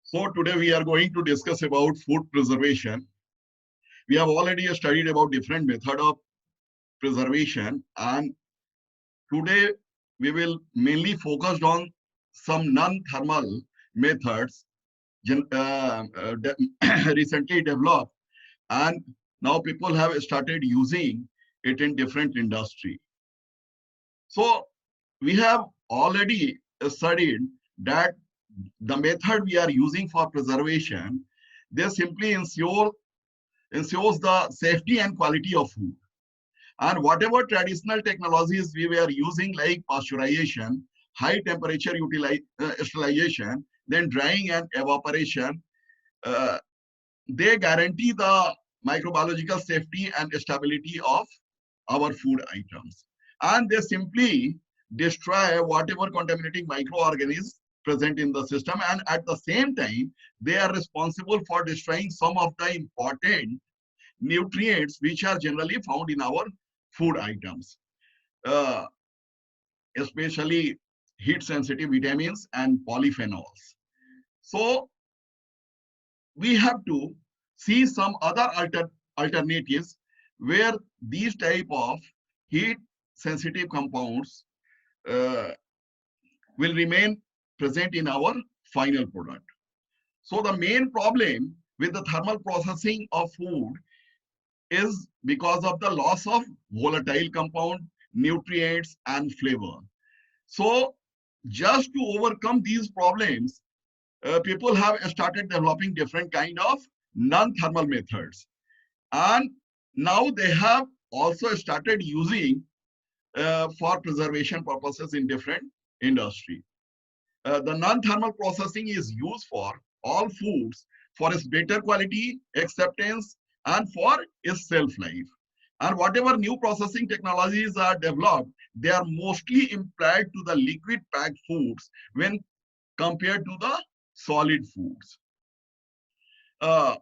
So today we are going to discuss about food preservation. We have already studied about different method of preservation, and today we will mainly focus on some non-thermal methods recently developed, and now people have started using it in different industry. So we have already studied that the method we are using for preservation, they simply ensures the safety and quality of food. And whatever traditional technologies we were using, like pasteurization, high temperature sterilization, then drying and evaporation, uh, they guarantee the microbiological safety and stability of our food items. And they simply destroy whatever contaminating microorganisms present in the system. And at the same time, they are responsible for destroying some of the important nutrients which are generally found in our food items, uh, especially heat sensitive vitamins and polyphenols. So we have to see some other alternatives where these type of heat sensitive compounds uh, will remain present in our final product. So the main problem with the thermal processing of food is because of the loss of volatile compound, nutrients, and flavor. So just to overcome these problems, people have started developing different kind of non-thermal methods. And now they have also started using for preservation purposes in different industry. The non-thermal processing is used for all foods for its better quality, acceptance, and for its shelf life. And whatever new processing technologies are developed, they are mostly applied to the liquid packed foods when compared to the solid foods. Uh,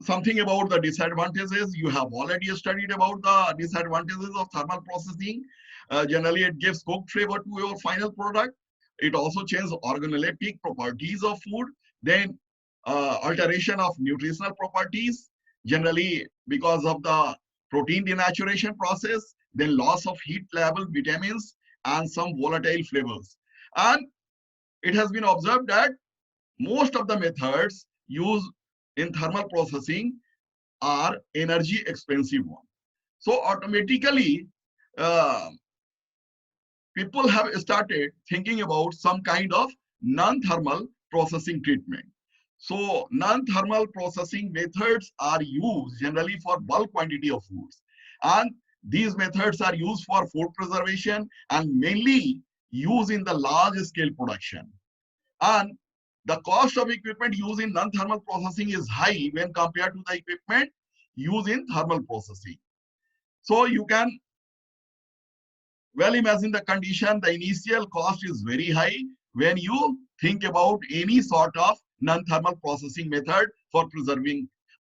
Something about the disadvantages, you have already studied about the disadvantages of thermal processing. Generally, it gives cooked flavor to your final product. It also changes organoleptic properties of food. Then alteration of nutritional properties, generally because of the protein denaturation process, then loss of heat labile vitamins and some volatile flavors. And it has been observed that most of the methods used in thermal processing are energy expensive one. So automatically, uh, people have started thinking about some kind of non-thermal processing treatment. So non-thermal processing methods are used generally for bulk quantity of foods. And these methods are used for food preservation and mainly used in the large scale production. And the cost of equipment used in non-thermal processing is high when compared to the equipment used in thermal processing. So you can well imagine the condition, the initial cost is very high when you think about any sort of non-thermal processing method for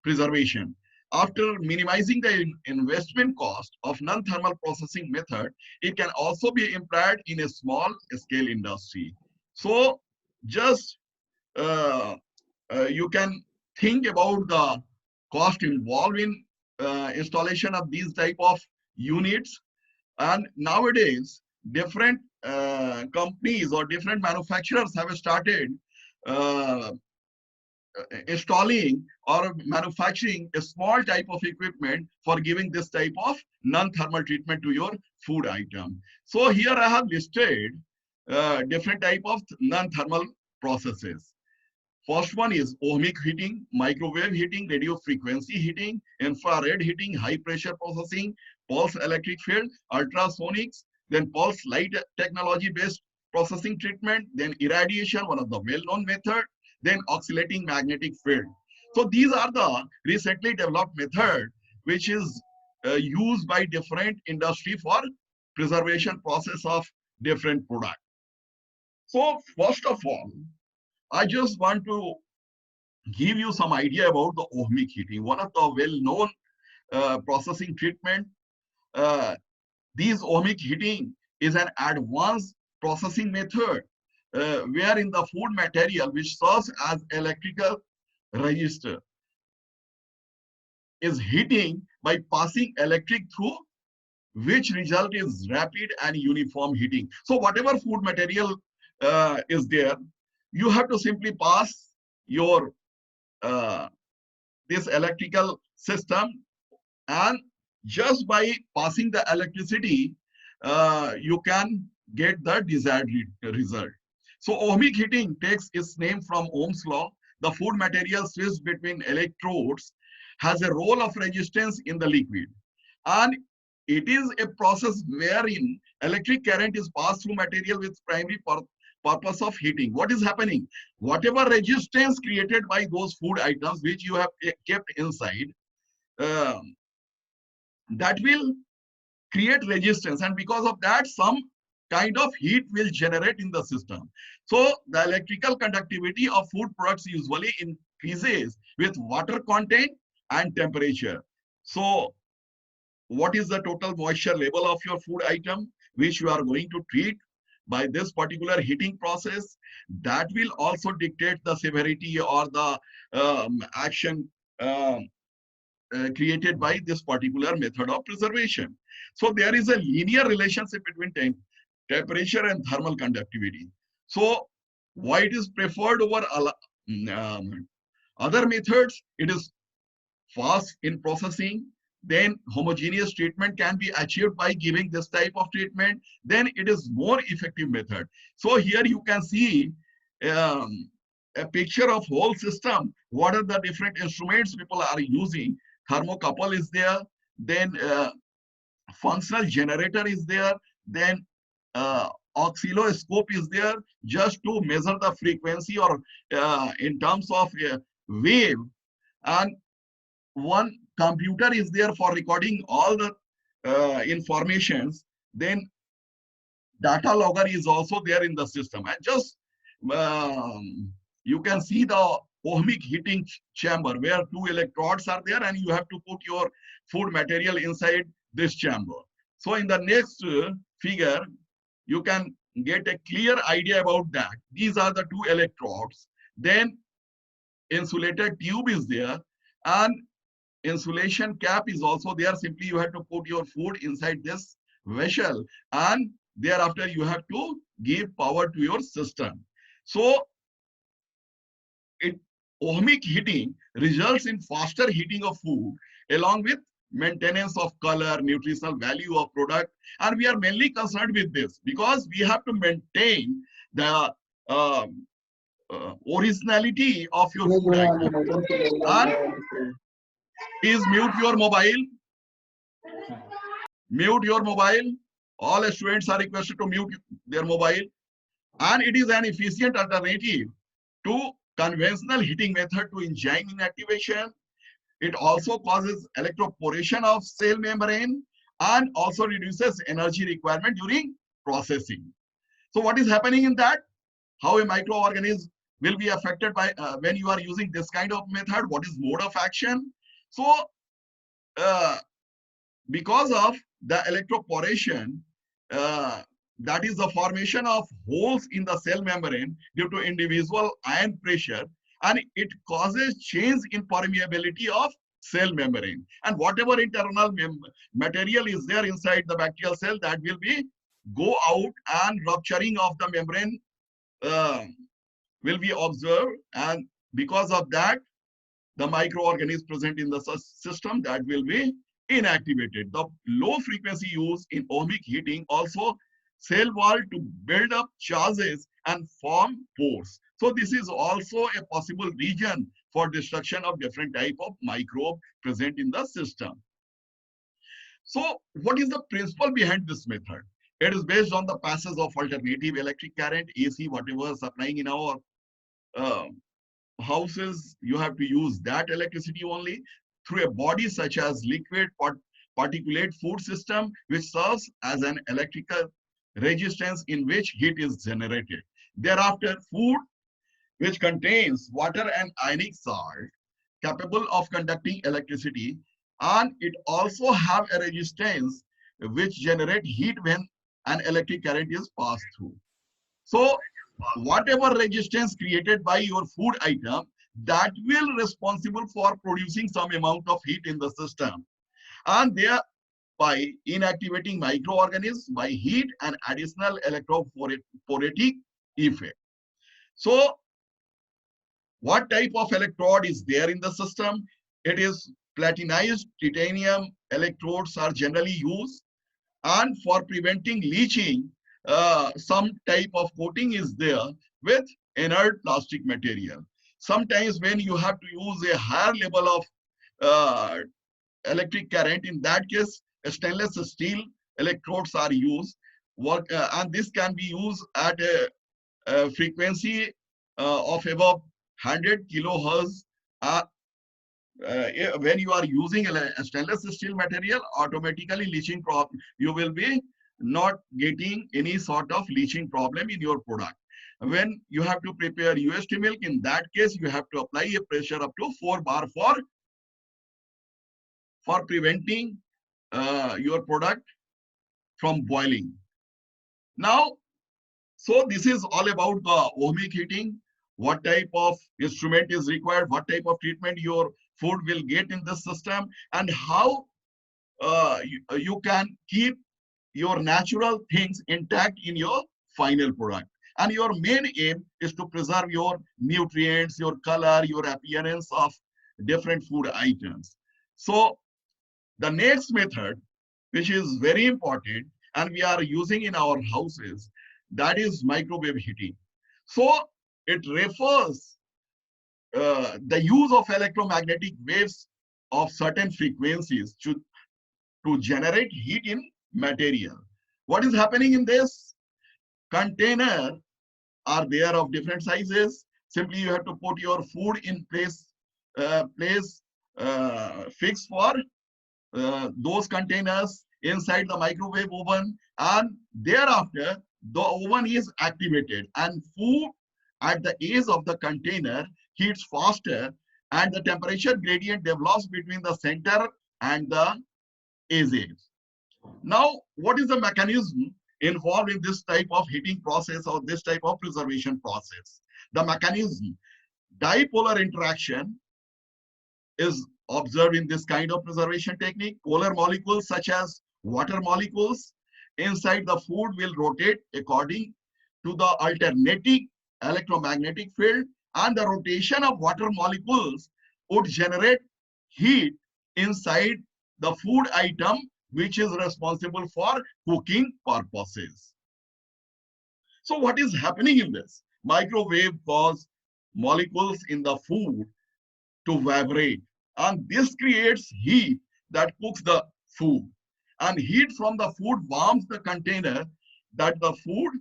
preservation. After minimizing the investment cost of non-thermal processing method, it can also be employed in a small scale industry. So just uh, you can think about the cost involved in installation of these type of units. And nowadays different companies or different manufacturers have started uh, installing or manufacturing a small type of equipment for giving this type of non-thermal treatment to your food item. So here I have listed different type of non-thermal processes. First one is ohmic heating, microwave heating, radio frequency heating, infrared heating, high pressure processing, pulse electric field, ultrasonics, then pulse light technology based processing treatment, then irradiation, one of the well-known method, then oscillating magnetic field. So these are the recently developed method which is used by different industry for preservation process of different product. So first of all, I just want to give you some idea about the ohmic heating, one of the well-known processing treatment. Uh, these ohmic heating is an advanced processing method wherein the food material which serves as electrical register is heating by passing electric through, which result is rapid and uniform heating. So whatever food material is there, you have to simply pass your this electrical system, and just by passing the electricity, you can get the desired result. So ohmic heating takes its name from Ohm's law. The food material switched between electrodes has a role of resistance in the liquid, and it is a process wherein electric current is passed through material with primary purpose of heating. What is happening? Whatever resistance created by those food items which you have kept inside, that will create resistance, and because of that some kind of heat will generate in the system. So the electrical conductivity of food products usually increases with water content and temperature. So what is the total moisture level of your food item which you are going to treat by this particular heating process? That will also dictate the severity or the action created by this particular method of preservation. So there is a linear relationship between temperature and thermal conductivity. So why it is preferred over other methods? It is fast in processing, then homogeneous treatment can be achieved by giving this type of treatment, then it is more effective method. So here you can see a picture of whole system. What are the different instruments people are using? Thermocouple is there, then functional generator is there, then oscilloscope is there just to measure the frequency or in terms of wave, and one computer is there for recording all the informations. Then data logger is also there in the system, and just you can see the ohmic heating chamber where two electrodes are there, and you have to put your food material inside this chamber. So in the next figure, you can get a clear idea about that. These are the two electrodes. Then insulated tube is there, and insulation cap is also there. Simply you have to put your food inside this vessel, and thereafter you have to give power to your system. So ohmic heating results in faster heating of food along with maintenance of color, nutritional value of product. And we are mainly concerned with this because we have to maintain the originality of your food item. And please mute your mobile. Mute your mobile. All students are requested to mute their mobile. And it is an efficient alternative to conventional heating method to enzyme inactivation. It also causes electroporation of cell membrane and also reduces energy requirement during processing. So what is happening in that? How a microorganism will be affected by when you are using this kind of method? What is mode of action? So because of the electroporation, that is the formation of holes in the cell membrane due to individual ion pressure, and it causes change in permeability of cell membrane, and whatever internal material is there inside the bacterial cell, that will be go out, and rupturing of the membrane will be observed, and because of that the microorganism present in the system that will be inactivated. The low frequency used in ohmic heating also cell wall to build up charges and form pores. So this is also a possible region for destruction of different type of microbe present in the system. So what is the principle behind this method? It is based on the passage of alternative electric current, AC, whatever supplying in our houses. You have to use that electricity only through a body such as liquid particulate food system, which serves as an electrical resistance in which heat is generated. Thereafter, food which contains water and ionic salt capable of conducting electricity, and it also have a resistance which generate heat when an electric current is passed through. So whatever resistance created by your food item, that will responsible for producing some amount of heat in the system, and thereby inactivating microorganisms by heat and additional electrophoretic effect. So what type of electrode is there in the system? It is platinized titanium electrodes are generally used, and for preventing leaching, some type of coating is there with inert plastic material. Sometimes when you have to use a higher level of uh, electric current, in that case, stainless steel electrodes are used. And this can be used at a frequency of above 100 kilohertz. Uh, when you are using a stainless steel material, automatically leaching problem, you will be not getting any sort of leaching problem in your product. When you have to prepare UST milk, in that case, you have to apply a pressure up to 4 bar for preventing your product from boiling. Now, so this is all about the ohmic heating, what type of instrument is required, what type of treatment your food will get in the system, and how you can keep your natural things intact in your final product. And your main aim is to preserve your nutrients, your color, your appearance of different food items. So the next method, which is very important and we are using in our houses, that is microwave heating. So it refers the use of electromagnetic waves of certain frequencies to generate heat in material. What is happening in this? Container are there of different sizes. Simply you have to put your food in place fixed for those containers inside the microwave oven, and thereafter the oven is activated and food at the edge of the container heats faster, and the temperature gradient develops between the center and the edges. Now, what is the mechanism involved in this type of heating process or this type of preservation process? The mechanism, dipolar interaction, is observed in this kind of preservation technique. Polar molecules such as water molecules inside the food will rotate according to the alternating electromagnetic field, and the rotation of water molecules would generate heat inside the food item, which is responsible for cooking purposes. So what is happening in this? Microwave cause molecules in the food to vibrate, and this creates heat that cooks the food, and heat from the food warms the container that the food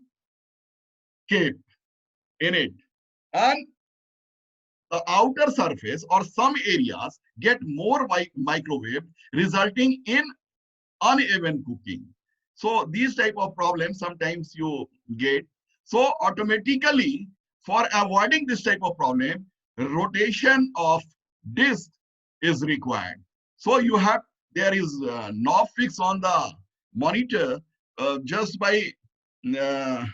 kept in it, and the outer surface or some areas get more microwave, resulting in uneven cooking. So these type of problems sometimes you get. So automatically, for avoiding this type of problem, rotation of disk is required. So you have, there is a knob fix on the monitor. Just by uh,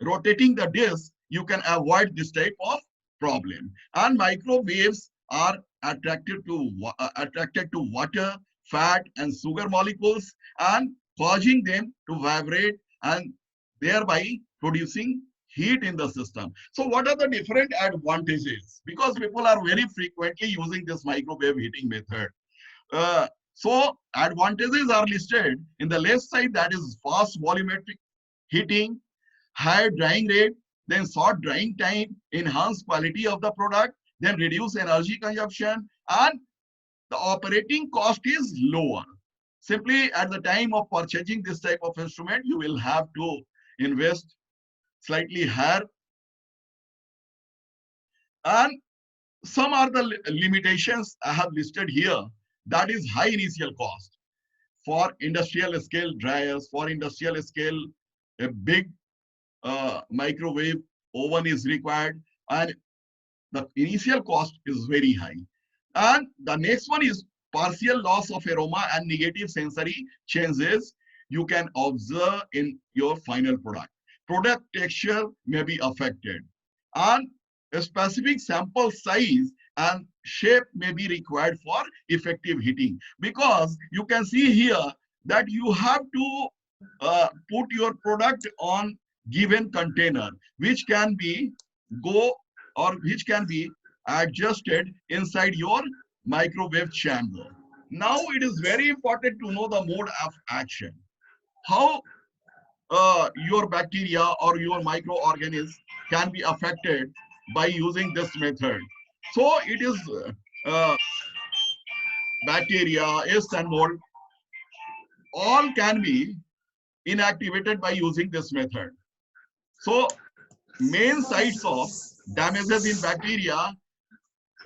rotating the disk, you can avoid this type of problem. And microwaves are attracted to water, fat, and sugar molecules, and causing them to vibrate and thereby producing heat in the system. So what are the different advantages? Because people are very frequently using this microwave heating method. So advantages are listed in the left side, that is fast volumetric heating, higher drying rate, then short drying time, enhanced quality of the product, then reduce energy consumption, and the operating cost is lower. Simply at the time of purchasing this type of instrument, you will have to invest slightly higher. And some are the limitations I have listed here. That is high initial cost. For industrial scale dryers, for industrial scale, a big microwave oven is required, and the initial cost is very high. And the next one is partial loss of aroma and negative sensory changes you can observe in your final product. product texture may be affected, and a specific sample size and shape may be required for effective heating. Because you can see here that you have to put your product on given container, which can be go or which can be adjusted inside your microwave chamber. Now it is very important to know the mode of action. How your bacteria or your microorganisms can be affected by using this method. So it is uh, bacteria, yeast and mold, all can be inactivated by using this method. So main sites of damages in bacteria,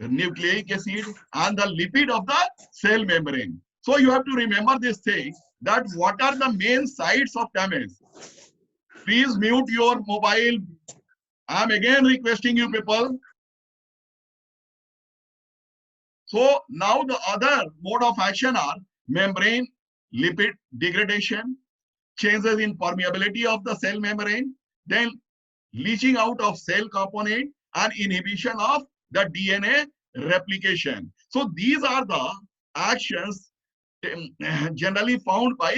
nucleic acid and the lipid of the cell membrane. So you have to remember this thing, that what are the main sites of damage. Please mute your mobile. I'm again requesting you people. So now the other mode of action are membrane lipid degradation, changes in permeability of the cell membrane, then leaching out of cell component and inhibition of the DNA replication. So these are the actions generally found by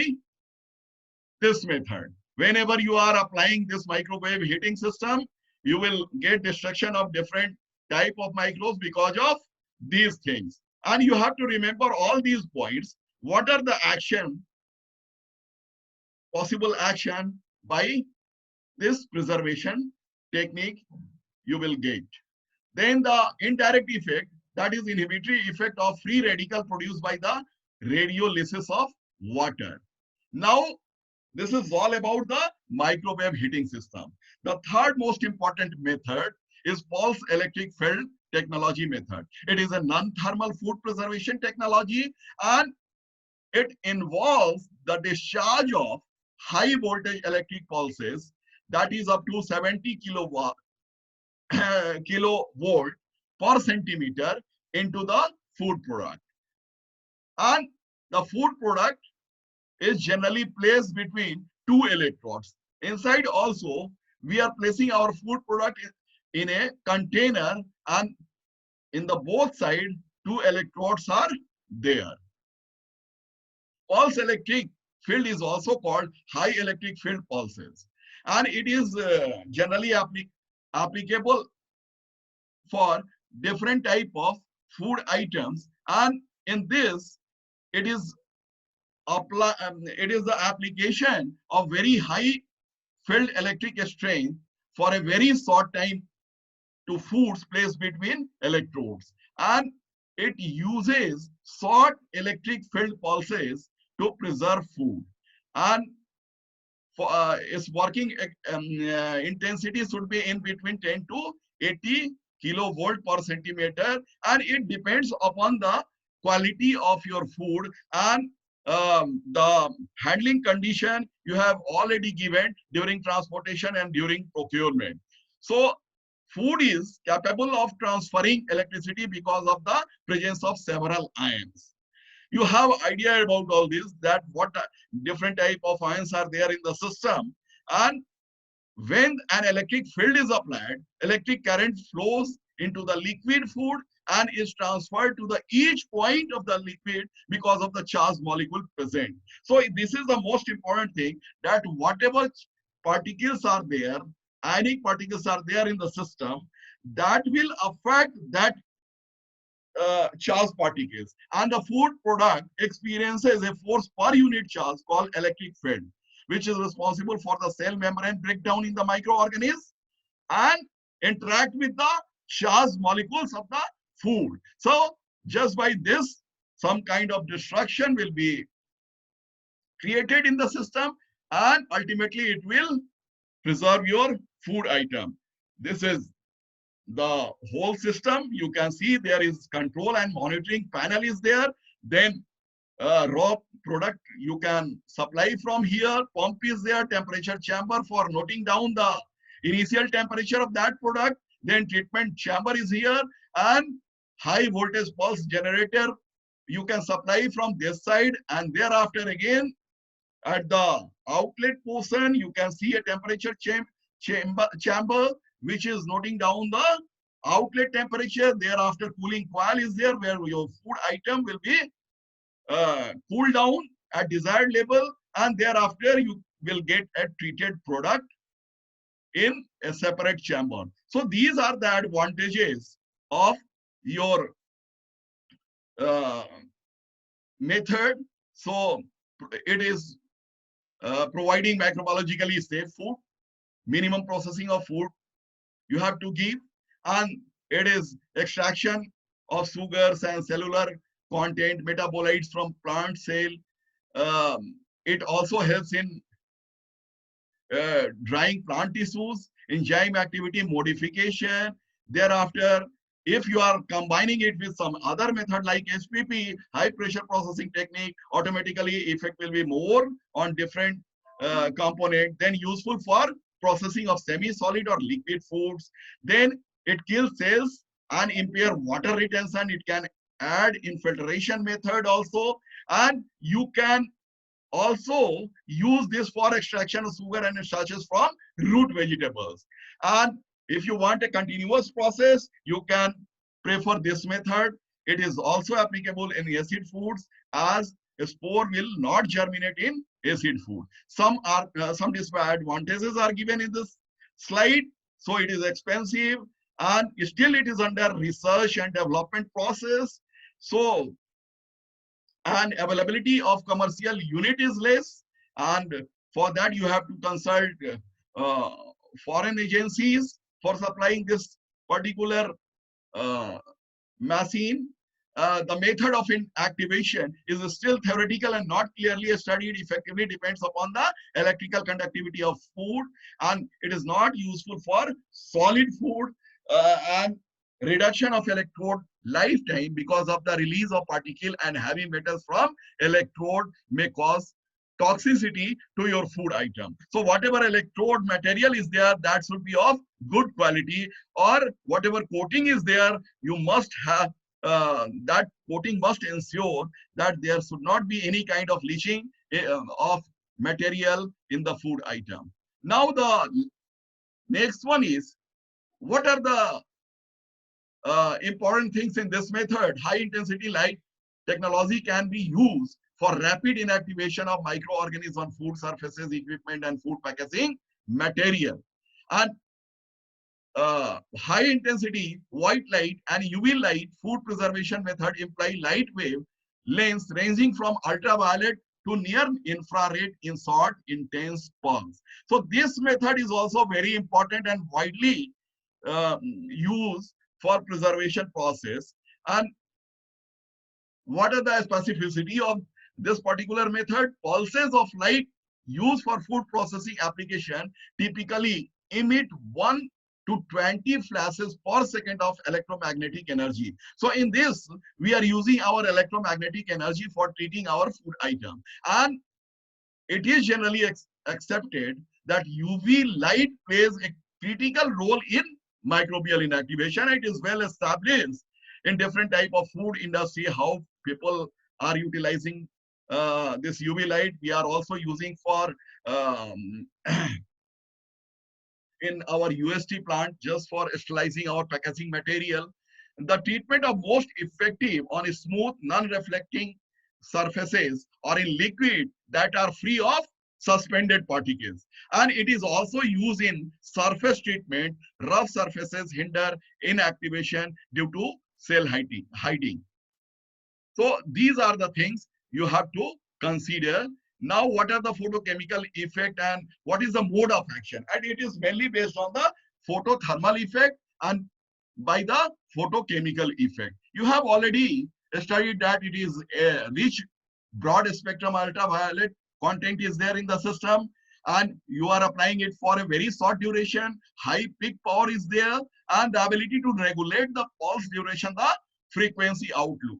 this method. Whenever you are applying this microwave heating system, you will get destruction of different type of microbes because of these things. And you have to remember all these points. What are the possible action by this preservation technique you will get. Then the indirect effect, that is inhibitory effect of free radical produced by the radiolysis of water. Now, this is all about the microwave heating system. The third most important method is pulse electric field technology method. It is a non-thermal food preservation technology, and it involves the discharge of high voltage electric pulses, that is up to 70 kilovolt per centimeter into the food product. And the food product is generally placed between two electrodes. Inside also, we are placing our food product in a container, and in the both side, two electrodes are there. Pulse electric field is also called high electric field pulses, and it is generally applicable for different type of food items. And in this, it is the application of very high field electric strength for a very short time to foods placed between electrodes, and it uses short electric field pulses to preserve food. And for its working intensity should be in between 10 to 80 kilovolt per centimeter, and it depends upon the quality of your food and the handling condition you have already given during transportation and during procurement. So food is capable of transferring electricity because of the presence of several ions. You have idea about all this, that what different type of ions are there in the system. And when an electric field is applied, electric current flows into the liquid food and is transferred to the each point of the liquid because of the charged molecule present. So this is the most important thing, that whatever particles are there, ionic particles are there in the system, that will affect that charge particles, and the food product experiences a force per unit charge called electric field, which is responsible for the cell membrane breakdown in the microorganisms and interact with the charged molecules of the food. So just by this, some kind of destruction will be created in the system, and ultimately it will preserve your food item. This is the whole system. You can see there is control and monitoring panel is there. Then raw product you can supply from here. Pump is there, temperature chamber for noting down the initial temperature of that product. Then treatment chamber is here, and high voltage pulse generator you can supply from this side, and thereafter again at the outlet portion you can see a temperature chamber which is noting down the outlet temperature. Thereafter, cooling coil is there where your food item will be cooled down at desired level, and thereafter you will get a treated product in a separate chamber. So these are the advantages of your uh, method. So it is providing microbiologically safe food, minimum processing of food you have to give, and it is extraction of sugars and cellular content, metabolites from plant cell. It also helps in drying plant tissues, enzyme activity modification. Thereafter, if you are combining it with some other method like HPP, high pressure processing technique, automatically effect will be more on different component, then useful for processing of semi-solid or liquid foods. Then it kills cells and impair water retention. It can add infiltration method also, and you can also use this for extraction of sugar and starches from root vegetables. And if you want a continuous process, you can prefer this method. It is also applicable in acid foods, as a spore will not germinate in acid food. Some disadvantages are given in this slide. So it is expensive, and still it is under research and development process. So and availability of commercial unit is less, and for that you have to consult uh, foreign agencies for supplying this particular uh, machine. The method of activation is still theoretical and not clearly studied. Effectively depends upon the electrical conductivity of food, and it is not useful for solid food, and reduction of electrode lifetime because of the release of particle and heavy metals from electrode may cause toxicity to your food item. So whatever electrode material is there, that should be of good quality, or whatever coating is there, you must have that coating must ensure that there should not be any kind of leaching of material in the food item. Now the next one is, what are the important things in this method? High intensity light technology can be used for rapid inactivation of microorganisms on food surfaces, equipment, and food packaging material. And high intensity white light and UV light food preservation method imply light wave lengths ranging from ultraviolet to near infrared in short intense pulse. So this method is also very important and widely used for preservation process. And what are the specificity of this particular method? Pulses of light used for food processing application typically emit 1 to 20 flashes per second of electromagnetic energy. So in this, we are using our electromagnetic energy for treating our food item. And it is generally accepted that UV light plays a critical role in microbial inactivation. It is well established in different type of food industry how people are utilizing this UV light. We are also using for in our UST plant just for sterilizing our packaging material. The treatment of most effective on smooth, non-reflecting surfaces or in liquid that are free of suspended particles. And it is also used in surface treatment. Rough surfaces hinder inactivation due to cell hiding. So these are the things you have to consider. Now, what are the photochemical effect and what is the mode of action? And it is mainly based on the photothermal effect and by the photochemical effect. You have already studied that it is a rich broad spectrum ultraviolet content is there in the system, and you are applying it for a very short duration. High peak power is there, and the ability to regulate the pulse duration, the frequency outlook.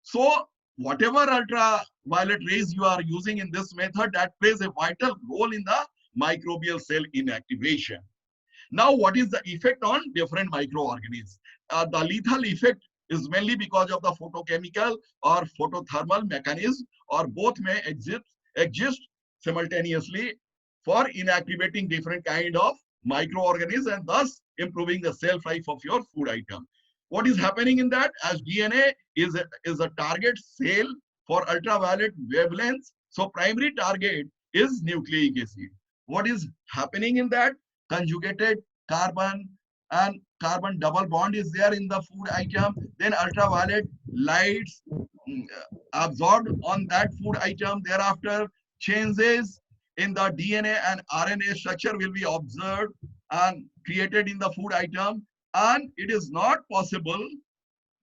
So whatever ultraviolet rays you are using in this method, that plays a vital role in the microbial cell inactivation. Now, what is the effect on different microorganisms? The lethal effect is mainly because of the photochemical or photothermal mechanism, or both may exist simultaneously for inactivating different kind of microorganisms and thus improving the shelf life of your food item. What is happening in that? As DNA is a target cell for ultraviolet wavelengths. So primary target is nucleic acid. What is happening in that? Conjugated carbon and carbon double bond is there in the food item. Then ultraviolet lights absorbed on that food item. Thereafter, changes in the DNA and RNA structure will be observed and created in the food item. And it is not possible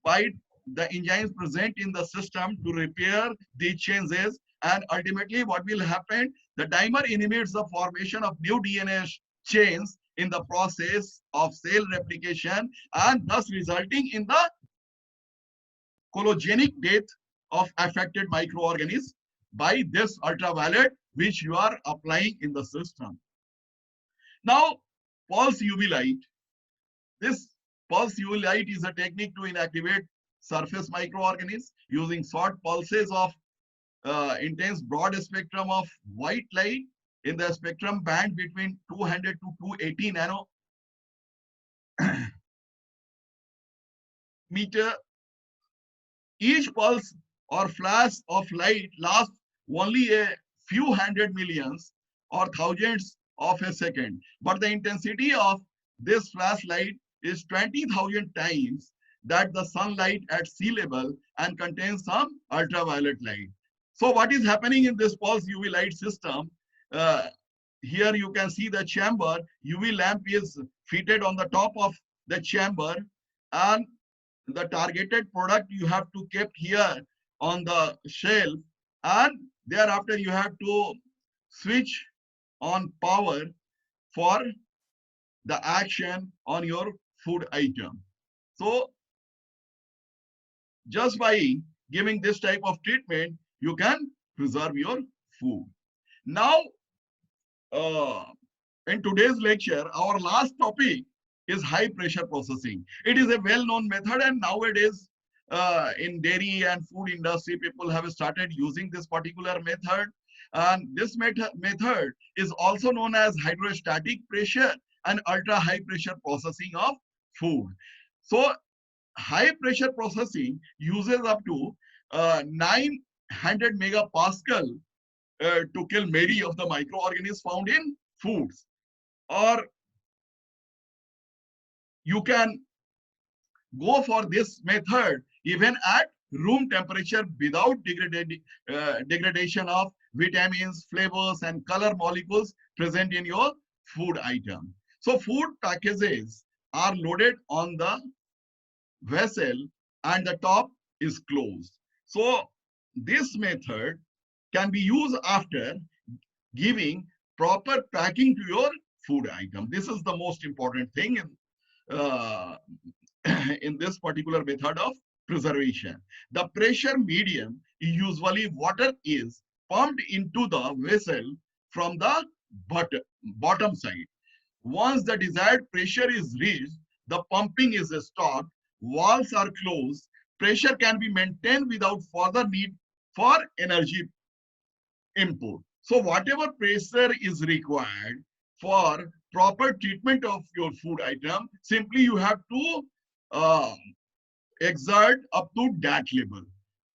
by the enzymes present in the system to repair these changes. And ultimately, what will happen? The dimer inhibits the formation of new DNA chains in the process of cell replication and thus resulting in the collagenic death of affected microorganisms by this ultraviolet which you are applying in the system. Now, pulse UV light. This pulse UV light is a technique to inactivate surface microorganisms using short pulses of intense broad spectrum of white light in the spectrum band between 200 to 280 nanometer. Each pulse or flash of light lasts only a few hundred millions or thousands of a second, but the intensity of this flashlight is 20,000 times that the sunlight at sea level and contains some ultraviolet light. So what is happening in this pulse UV light system? Here you can see the chamber. UV lamp is fitted on the top of the chamber, and the targeted product you have to keep here on the shelf, and thereafter you have to switch on power for the action on your food item. So just by giving this type of treatment, you can preserve your food. Now, in today's lecture, our last topic is high pressure processing. It is a well-known method, and nowadays in dairy and food industry, people have started using this particular method. And this method is also known as hydrostatic pressure and ultra high pressure processing of food. So high pressure processing uses up to 900 megapascal to kill many of the microorganisms found in foods. Or you can go for this method even at room temperature without degradation of vitamins, flavors, and color molecules present in your food item. So food packages are loaded on the vessel and the top is closed. So this method can be used after giving proper packing to your food item. This is the most important thing in this particular method of preservation. The pressure medium, usually water, is pumped into the vessel from the bottom side. Once the desired pressure is reached, the pumping is stopped, valves are closed, pressure can be maintained without further need for energy input. So whatever pressure is required for proper treatment of your food item, simply you have to exert up to that level.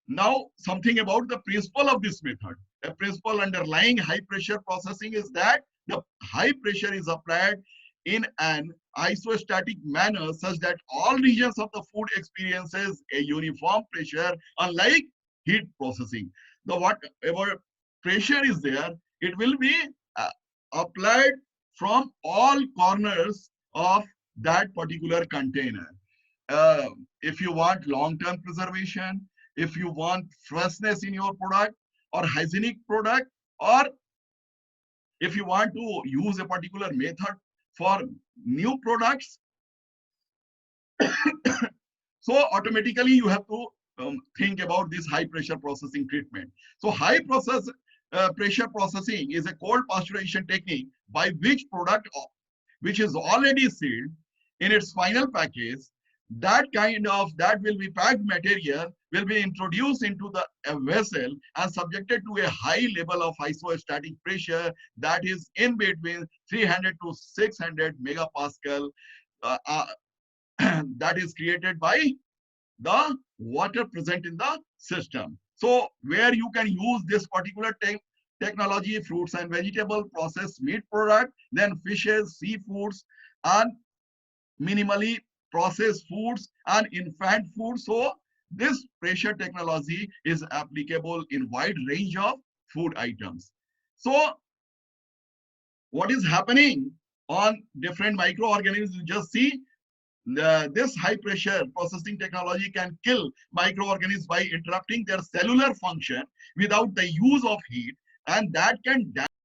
Now, something about the principle of this method. The principle underlying high pressure processing is that the high pressure is applied in an isostatic manner such that all regions of the food experiences a uniform pressure, unlike heat processing. The whatever pressure is there, it will be applied from all corners of that particular container. If you want long-term preservation, if you want freshness in your product or hygienic product, or if you want to use a particular method for new products, so automatically you have to think about this high pressure processing treatment. So high pressure processing is a cold pasteurization technique by which product which is already sealed in its final package, that will be packed material will be introduced into the vessel and subjected to a high level of isostatic pressure that is in between 300 to 600 megapascal, uh, uh, that is created by the water present in the system. So where you can use this particular technology, fruits and vegetable, processed meat product, then fishes, seafoods, and minimally processed foods and infant foods. So this pressure technology is applicable in wide range of food items. So what is happening on different microorganisms? You just see this high pressure processing technology can kill microorganisms by interrupting their cellular function without the use of heat, and that can